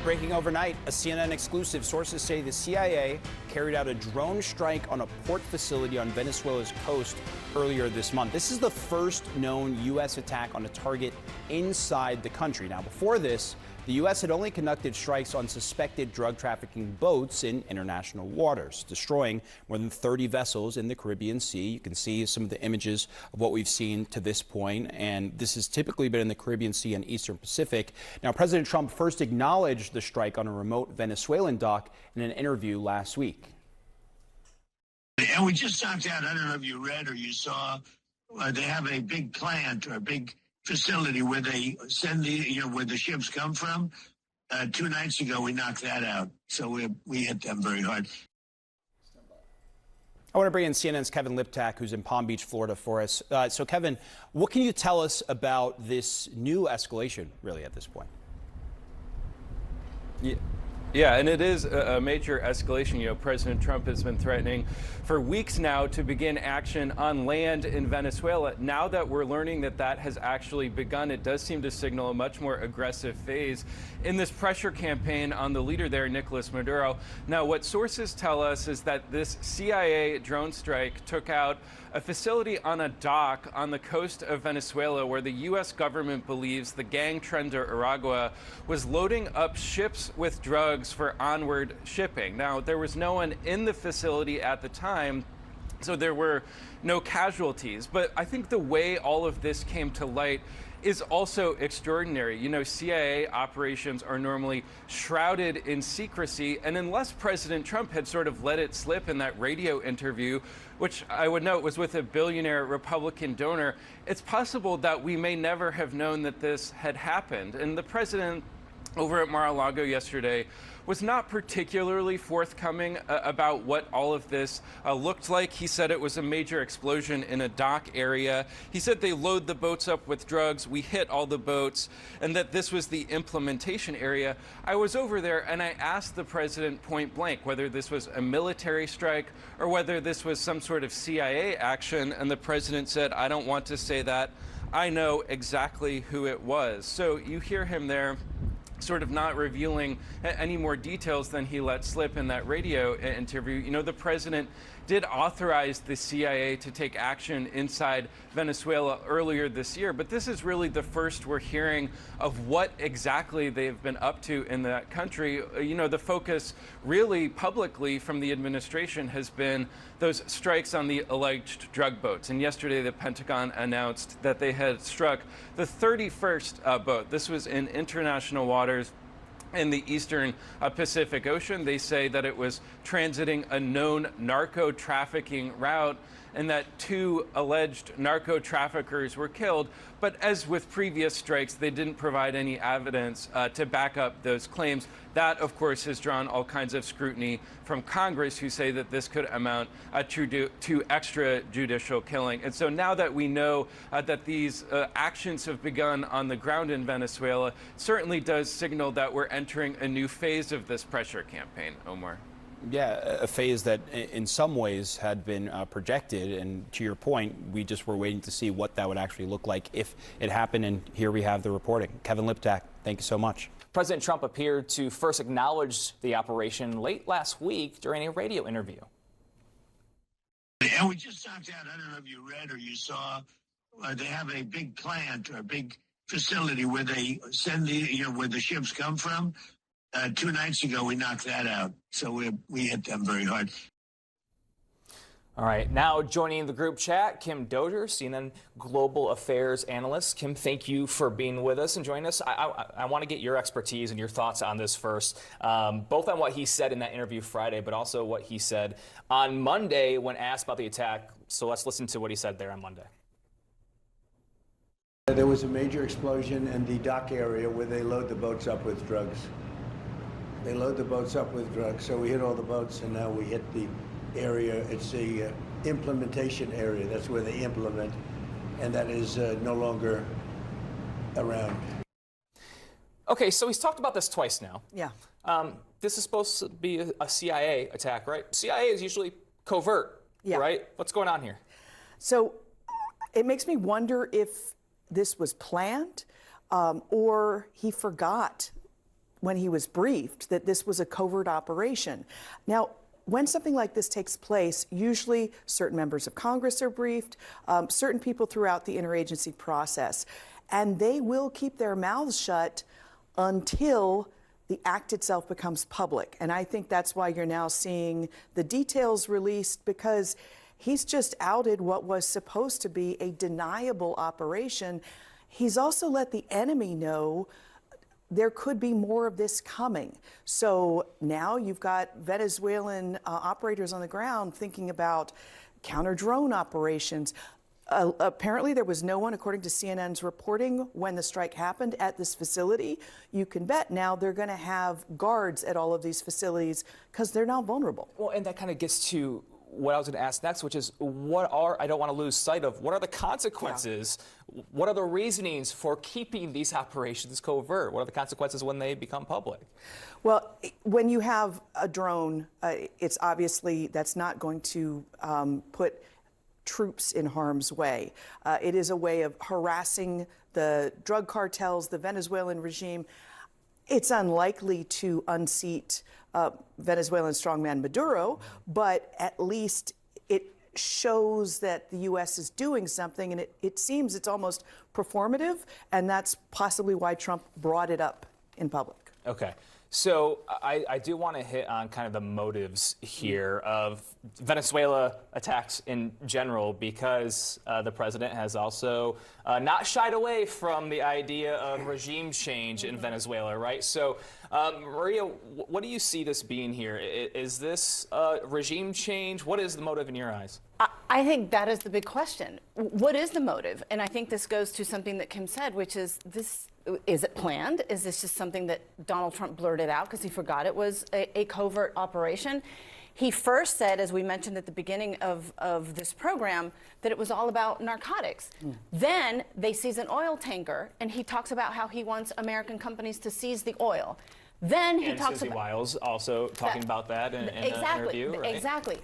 Breaking overnight, a CNN exclusive. Sources say the CIA carried out a drone strike on a port facility on Venezuela's coast earlier this month. This is the first known U.S. attack on a target inside the country. Now, before this, the U.S. had only conducted strikes on suspected drug trafficking boats in international waters, destroying more than 30 vessels in the Caribbean Sea. You can see some of the images of what we've seen to this point, and this has typically been in the Caribbean Sea and Eastern Pacific. Now, President Trump first acknowledged the strike on a remote Venezuelan dock in an interview last week. And we just knocked out, I don't know if you read or you saw, they have a big plant or a big facility where they send where the ships come from. 2 nights ago, we knocked that out. So we hit them very hard. I want to bring in CNN's Kevin Liptak, who's in Palm Beach, Florida, for us. So, Kevin, what can you tell us about this new escalation, really, at this point? Yeah, and it is a major escalation. You know, President Trump has been threatening for weeks now to begin action on land in Venezuela. Now that we're learning that that has actually begun, it does seem to signal a much more aggressive phase in this pressure campaign on the leader there, Nicolas Maduro. Now, what sources tell us is that this CIA drone strike took out a facility on a dock on the coast of Venezuela where the U.S. government believes the gang trender Aragua was loading up ships with drugs for onward shipping. Now, there was no one in the facility at the time, so there were no casualties. But I think the way all of this came to light is also extraordinary. You know, CIA operations are normally shrouded in secrecy, and unless President Trump had sort of let it slip in that radio interview, which I would note was with a billionaire Republican donor, it's possible that we may never have known that this had happened. And the president over at Mar-a-Lago yesterday was not particularly forthcoming about what all of this looked like. He said it was a major explosion in a dock area. He said they load the boats up with drugs, we hit all the boats, and that this was the implementation area. I was over there and I asked the president point blank whether this was a military strike or whether this was some sort of CIA action, and the president said, "I don't want to say that. I know exactly who it was." So you hear him there sort of not revealing any more details than he let slip in that radio interview. You know, the president did authorize the CIA to take action inside Venezuela earlier this year, but this is really the first we're hearing of what exactly they've been up to in that country. You know, the focus really publicly from the administration has been those strikes on the alleged drug boats. And yesterday, the Pentagon announced that they had struck the 31st boat. This was in international waters in the eastern Pacific Ocean. They say that it was transiting a known narco trafficking route and that 2 alleged narco traffickers were killed. But as with previous strikes, they didn't provide any evidence to back up those claims. That, of course, has drawn all kinds of scrutiny from Congress, who say that this could amount to extrajudicial killing. And so now that we know that these actions have begun on the ground in Venezuela, it certainly does signal that we're entering a new phase of this pressure campaign, Omar. Yeah, a phase that in some ways had been projected, and to your point, we just were waiting to see what that would actually look like if it happened, and here we have the reporting. Kevin Liptak, thank you so much. President Trump appeared to first acknowledge the operation late last week during a radio interview. And we just knocked out, I don't know if you read or you saw, they have a big plant or a big facility where they send where the ships come from. 2 nights ago, we knocked that out. So we hit them very hard. All right, now joining the group chat, Kim Dozier, CNN Global Affairs Analyst. Kim, thank you for being with us and joining us. I want to get your expertise and your thoughts on this first, both on what he said in that interview Friday, but also what he said on Monday when asked about the attack. So let's listen to what he said there on Monday. There was a major explosion in the dock area where they load the boats up with drugs. They load the boats up with drugs, so we hit all the boats, and now we hit the area. It's the implementation area. That's where they implement, and that is no longer around. Okay, so he's talked about this twice now. Yeah. This is supposed to be a CIA attack, right? CIA is usually covert, right? What's going on here? So it makes me wonder if this was planned or he forgot when he was briefed that this was a covert operation. Now, when something like this takes place, usually certain members of Congress are briefed, certain people throughout the interagency process, and they will keep their mouths shut until the act itself becomes public. And I think that's why you're now seeing the details released, because he's just outed what was supposed to be a deniable operation. He's also let the enemy know there could be more of this coming. So now you've got Venezuelan operators on the ground thinking about counter-drone operations. Apparently there was no one, according to CNN's reporting, when the strike happened at this facility. You can bet now they're going to have guards at all of these facilities because they're now vulnerable. Well, and that kind of gets to what I was going to ask next, which is I don't want to lose sight of, what are the consequences? Yeah. What are the reasonings for keeping these operations covert? What are the consequences when they become public? Well, when you have a drone, it's obviously that's not going to put troops in harm's way. It is a way of harassing the drug cartels, the Venezuelan regime. It's unlikely to unseat Venezuelan strongman Maduro, but at least it shows that the U.S. is doing something, and it seems it's almost performative, and that's possibly why Trump brought it up in public. Okay. So I do want to hit on kind of the motives here of Venezuela attacks in general, because the president has also not shied away from the idea of regime change in Venezuela, right? So, Maria, what do you see this being here? Is this regime change? What is the motive in your eyes? I think that is the big question. What is the motive? And I think this goes to something that Kim said, which is this. Is it planned? Is this just something that Donald Trump blurted out because he forgot it was a covert operation? He first said, as we mentioned at the beginning of this program, that it was all about narcotics. Then they seize an oil tanker, and he talks about how he wants American companies to seize the oil. Then he talks about Wiles also talking about that in an interview, right? Exactly.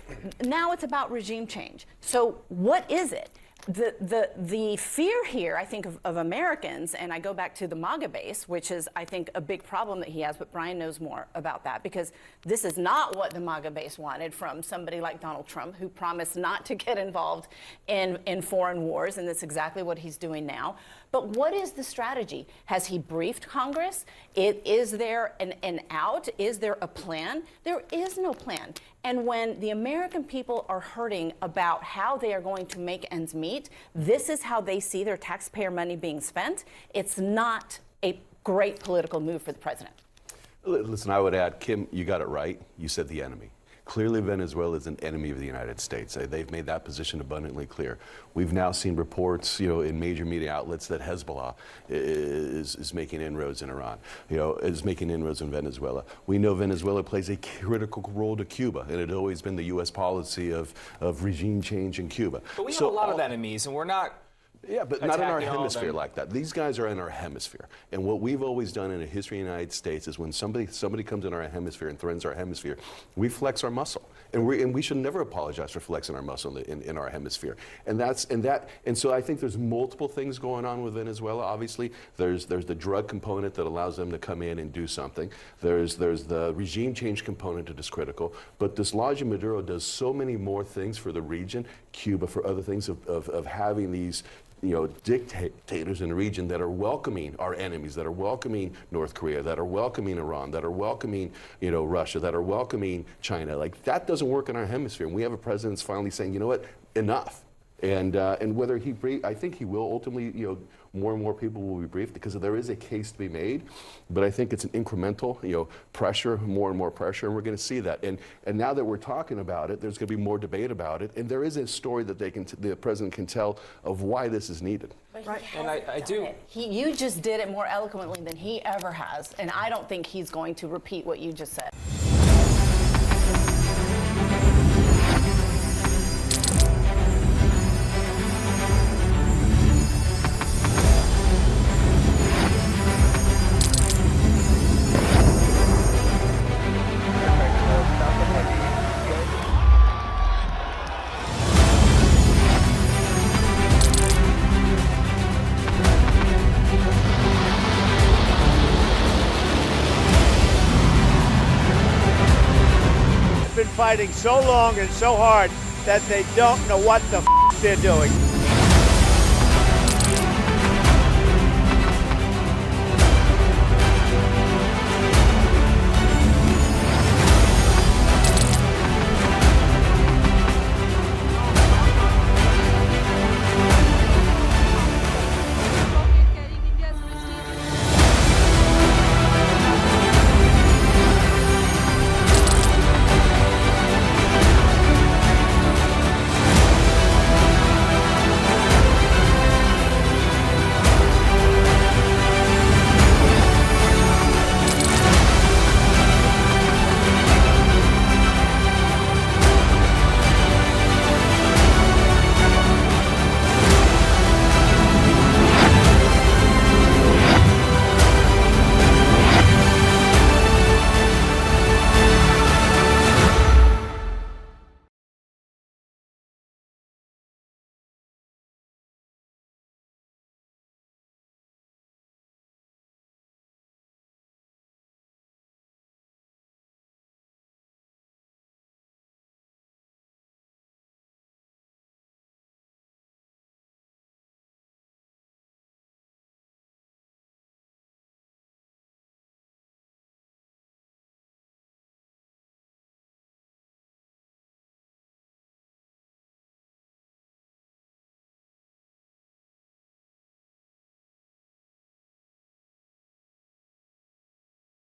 Now it's about regime change. So what is it? The fear here, I think, of Americans, and I go back to the MAGA base, which is, I think, a big problem that he has, but Brian knows more about that, because this is not what the MAGA base wanted from somebody like Donald Trump, who promised not to get involved in foreign wars, and that's exactly what he's doing now. But what is the strategy? Has he briefed Congress? Is there an out? Is there a plan? There is no plan. And when the American people are hurting about how they are going to make ends meet, this is how they see their taxpayer money being spent. It's not a great political move for the president. Listen, I would add, Kim, you got it right. You said the enemy. Clearly, Venezuela is an enemy of the United States. They've made that position abundantly clear. We've now seen reports, in major media outlets that Hezbollah is making inroads in Iran, is making inroads in Venezuela. We know Venezuela plays a critical role to Cuba, and it had always been the U.S. policy of regime change in Cuba. But we have a lot of enemies, and we're not. Yeah, but not in our hemisphere like that. These guys are in our hemisphere. And what we've always done in the history of the United States is when somebody comes in our hemisphere and threatens our hemisphere, we flex our muscle. And we should never apologize for flexing our muscle in our hemisphere. And so I think there's multiple things going on with Venezuela. Obviously, there's the drug component that allows them to come in and do something. There's the regime change component that is critical. But this Laja Maduro does so many more things for the region, Cuba, for other things of having these dictators in the region that are welcoming our enemies, that are welcoming North Korea, that are welcoming Iran, that are welcoming, Russia, that are welcoming China. Like, that doesn't work in our hemisphere. And we have a president that's finally saying, you know what, enough. And whether I think he will ultimately, more and more people will be briefed, because there is a case to be made. But I think it's an incremental, pressure, more and more pressure, and we're going to see that. And now that we're talking about it, there's going to be more debate about it, and there is a story that the president can tell of why this is needed. Right. And I do. You just did it more eloquently than he ever has, and I don't think he's going to repeat what you just said. fighting so long and so hard that they don't know what the they're doing.